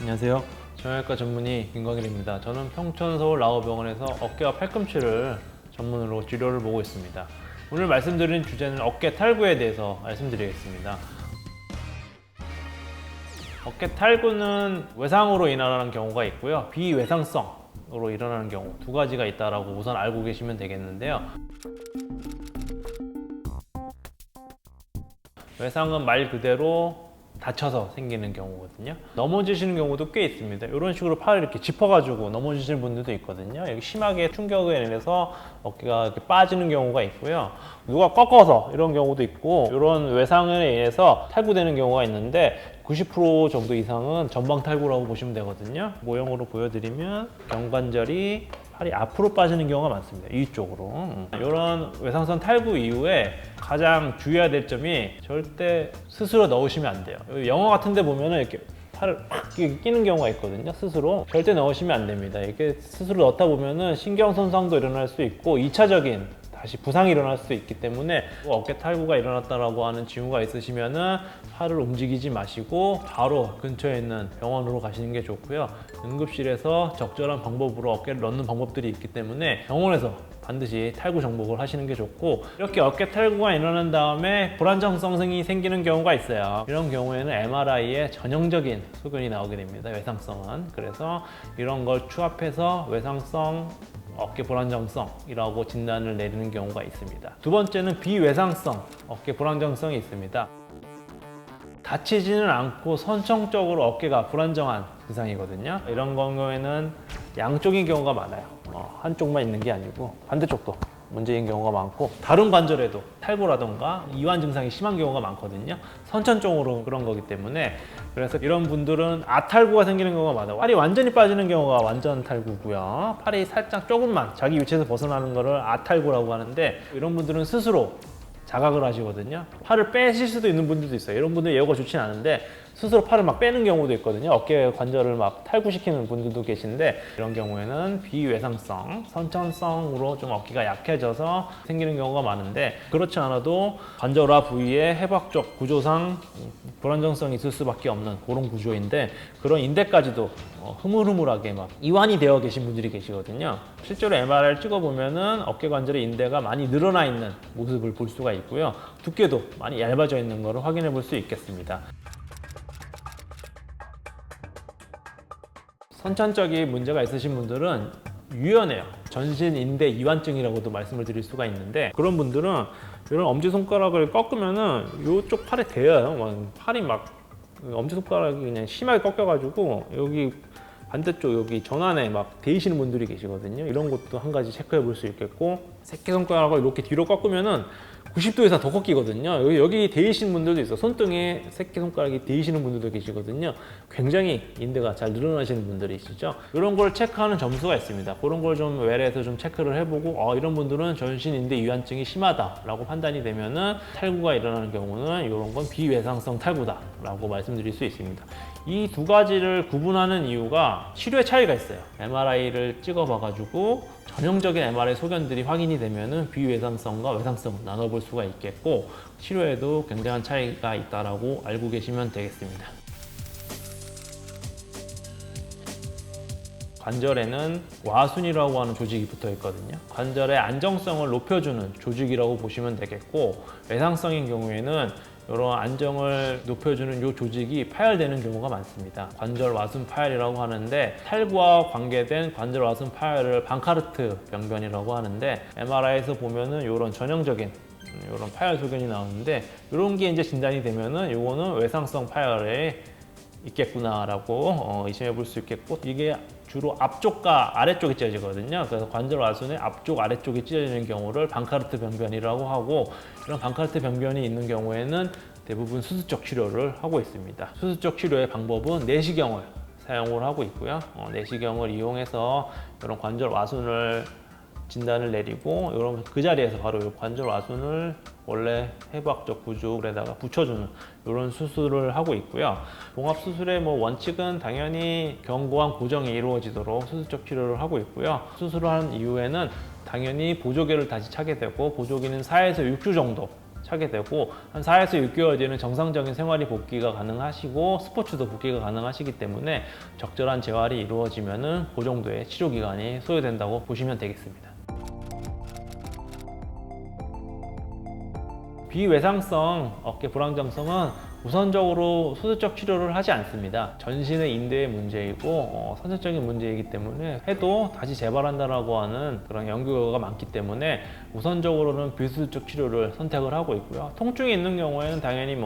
안녕하세요. 정형외과 전문의 김광일입니다. 저는 평촌 서울 라오병원에서 어깨와 팔꿈치를 전문으로 치료를 보고 있습니다. 오늘 말씀드린 주제는 어깨 탈구에 대해서 말씀드리겠습니다. 어깨 탈구는 외상으로 일어나는 경우가 있고요. 비외상성으로 일어나는 경우 두 가지가 있다고 우선 알고 계시면 되겠는데요. 외상은 말 그대로 다쳐서 생기는 경우거든요. 넘어지시는 경우도 꽤 있습니다. 이런 식으로 팔을 이렇게 짚어가지고 넘어지시는 분들도 있거든요. 여기 심하게 충격에 인해서 어깨가 이렇게 빠지는 경우가 있고요. 누가 꺾어서 이런 경우도 있고, 이런 외상에 의해서 탈구되는 경우가 있는데 90% 정도 이상은 전방 탈구라고 보시면 되거든요. 모형으로 보여드리면 경관절이 팔이 앞으로 빠지는 경우가 많습니다. 이쪽으로. 이런 외상선 탈구 이후에 가장 주의해야 될 점이 절대 스스로 넣으시면 안 돼요. 영화 같은 데 보면은 이렇게 팔을 팍 끼는 경우가 있거든요. 스스로. 절대 넣으시면 안 됩니다. 이렇게 스스로 넣다 보면은 신경 손상도 일어날 수 있고 2차적인 다시 부상이 일어날 수 있기 때문에 어깨 탈구가 일어났다라고 하는 징후가 있으시면은 팔을 움직이지 마시고 바로 근처에 있는 병원으로 가시는 게 좋고요. 응급실에서 적절한 방법으로 어깨를 넣는 방법들이 있기 때문에 병원에서 반드시 탈구 정복을 하시는 게 좋고, 이렇게 어깨 탈구가 일어난 다음에 불안정성이 생기는 경우가 있어요. 이런 경우에는 MRI에 전형적인 소견이 나오게 됩니다. 외상성은. 그래서 이런 걸 추합해서 외상성 어깨 불안정성이라고 진단을 내리는 경우가 있습니다. 두 번째는 비외상성 어깨 불안정성이 있습니다. 다치지는 않고 선천적으로 어깨가 불안정한 증상이거든요. 이런 경우에는 양쪽인 경우가 많아요. 한쪽만 있는 게 아니고 반대쪽도 문제인 경우가 많고, 다른 관절에도 탈구라던가 이완 증상이 심한 경우가 많거든요. 선천적으로 그런 거기 때문에. 그래서 이런 분들은 아탈구가 생기는 경우가 많아요. 팔이 완전히 빠지는 경우가 완전 탈구고요. 팔이 살짝 조금만 자기 위치에서 벗어나는 거를 아탈구라고 하는데, 이런 분들은 스스로 자각을 하시거든요. 팔을 빼실 수도 있는 분들도 있어요. 이런 분들 예후가 좋진 않은데 스스로 팔을 막 빼는 경우도 있거든요. 어깨 관절을 막 탈구시키는 분들도 계신데, 이런 경우에는 비외상성, 선천성으로 좀 어깨가 약해져서 생기는 경우가 많은데, 그렇지 않아도 관절화 부위의 해박적 구조상 불안정성이 있을 수밖에 없는 그런 구조인데, 그런 인대까지도 흐물흐물하게 막 이완이 되어 계신 분들이 계시거든요. 실제로 MRI를 찍어보면은 어깨 관절의 인대가 많이 늘어나 있는 모습을 볼 수가 있고요. 두께도 많이 얇아져 있는 것을 확인해 볼 수 있겠습니다. 선천적인 문제가 있으신 분들은 유연해요. 전신 인대 이완증이라고도 말씀을 드릴 수가 있는데, 그런 분들은 이런 엄지손가락을 꺾으면은 이쪽 팔에 대어요. 팔이 막 엄지손가락이 그냥 심하게 꺾여가지고 여기 반대쪽 여기 전환에 막 데이시는 분들이 계시거든요. 이런 것도 한 가지 체크해 볼 수 있겠고, 새끼손가락을 이렇게 뒤로 꺾으면은 90도 이상 더 꺾이거든요. 여기 데이시는 분들도 있어. 손등에 새끼손가락이 데이시는 분들도 계시거든요. 굉장히 인대가 잘 늘어나시는 분들이 있으죠. 이런 걸 체크하는 점수가 있습니다. 그런 걸 좀 외래에서 좀 체크를 해보고, 이런 분들은 전신 인대 이완증이 심하다라고 판단이 되면은 탈구가 일어나는 경우는 이런 건 비외상성 탈구다라고 말씀드릴 수 있습니다. 이 두 가지를 구분하는 이유가 치료의 차이가 있어요. MRI를 찍어봐가지고 전형적인 MRI 소견들이 확인이 되면은 비외상성과 외상성을 나눠볼 수가 있겠고, 치료에도 굉장한 차이가 있다라고 알고 계시면 되겠습니다. 관절에는 와순이라고 하는 조직이 붙어 있거든요. 관절의 안정성을 높여주는 조직이라고 보시면 되겠고, 외상성인 경우에는 이런 안정을 높여주는 이 조직이 파열되는 경우가 많습니다. 관절 와순 파열이라고 하는데, 탈구와 관계된 관절 와순 파열을 방카르트 병변이라고 하는데, MRI에서 보면은 이런 전형적인 이런 파열 소견이 나오는데, 이런 게 이제 진단이 되면은 이거는 외상성 파열에 있겠구나라고 의심해 볼 수 있겠고, 이게 주로 앞쪽과 아래쪽이 찢어지거든요. 그래서 관절 와순의 앞쪽 아래쪽이 찢어지는 경우를 방카르트 병변이라고 하고, 이런 방카르트 병변이 있는 경우에는 대부분 수술적 치료를 하고 있습니다. 수술적 치료의 방법은 내시경을 사용을 하고 있고요. 내시경을 이용해서 이런 관절 와순을 진단을 내리고, 이런 그 자리에서 바로 이 관절 와순을 원래 해부학적 구조에다가 붙여주는 이런 수술을 하고 있고요. 봉합 수술의 원칙은 당연히 견고한 고정이 이루어지도록 수술적 치료를 하고 있고요. 수술을 한 이후에는 당연히 보조개를 다시 차게 되고, 보조개는 4에서 6주 정도 차게 되고 한 4에서 6개월 뒤에는 정상적인 생활이 복귀가 가능하시고 스포츠도 복귀가 가능하시기 때문에 적절한 재활이 이루어지면은 그 정도의 치료 기간이 소요된다고 보시면 되겠습니다. 비외상성 어깨 불안정성은 우선적으로 수술적 치료를 하지 않습니다. 전신의 인대의 문제이고 선천적인 문제이기 때문에 해도 다시 재발한다라고 하는 그런 연구 결과가 많기 때문에 우선적으로는 비수술적 치료를 선택을 하고 있고요. 통증이 있는 경우에는 당연히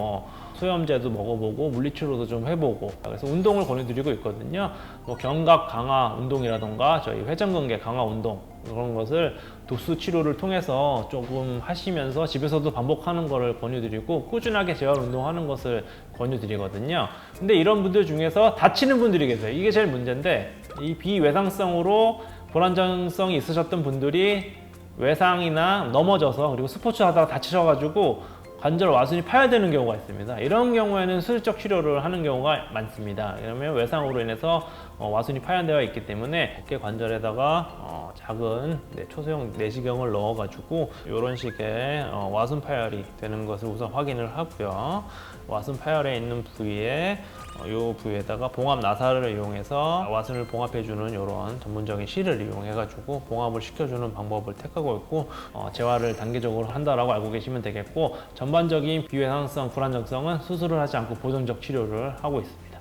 소염제도 먹어보고 물리치료도 좀 해보고, 그래서 운동을 권유드리고 있거든요. 견갑 강화 운동이라던가 저희 회전근개 강화 운동, 그런 것을 도수 치료를 통해서 조금 하시면서 집에서도 반복하는 것을 권유드리고 꾸준하게 재활 운동하는 것을 권유드리거든요. 근데 이런 분들 중에서 다치는 분들이 계세요. 이게 제일 문제인데, 이 비외상성으로 불안정성이 있으셨던 분들이 외상이나 넘어져서 그리고 스포츠 하다가 다치셔가지고 관절 와순이 파열되는 경우가 있습니다. 이런 경우에는 수술적 치료를 하는 경우가 많습니다. 왜냐하면 외상으로 인해서 와순이 파열되어 있기 때문에 어깨 관절에다가 작은 초소형 내시경을 넣어가지고 이런 식의 와순 파열이 되는 것을 우선 확인을 하고요. 와순 파열에 있는 부위에 이 부위에다가 봉합 나사를 이용해서 와순을 봉합해주는 이런 전문적인 실을 이용해가지고 봉합을 시켜주는 방법을 택하고 있고, 재활을 단계적으로 한다라고 알고 계시면 되겠고, 전반적인 비외상성 불안정성은 수술을 하지 않고 보존적 치료를 하고 있습니다.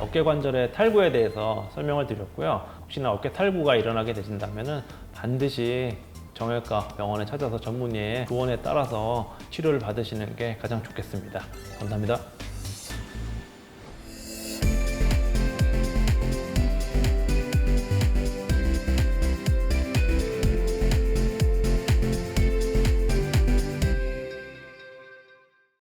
어깨 관절의 탈구에 대해서 설명을 드렸고요. 혹시나 어깨 탈구가 일어나게 되신다면 반드시 정형외과 병원에 찾아서 전문의의 조언에 따라서 치료를 받으시는 게 가장 좋겠습니다. 감사합니다.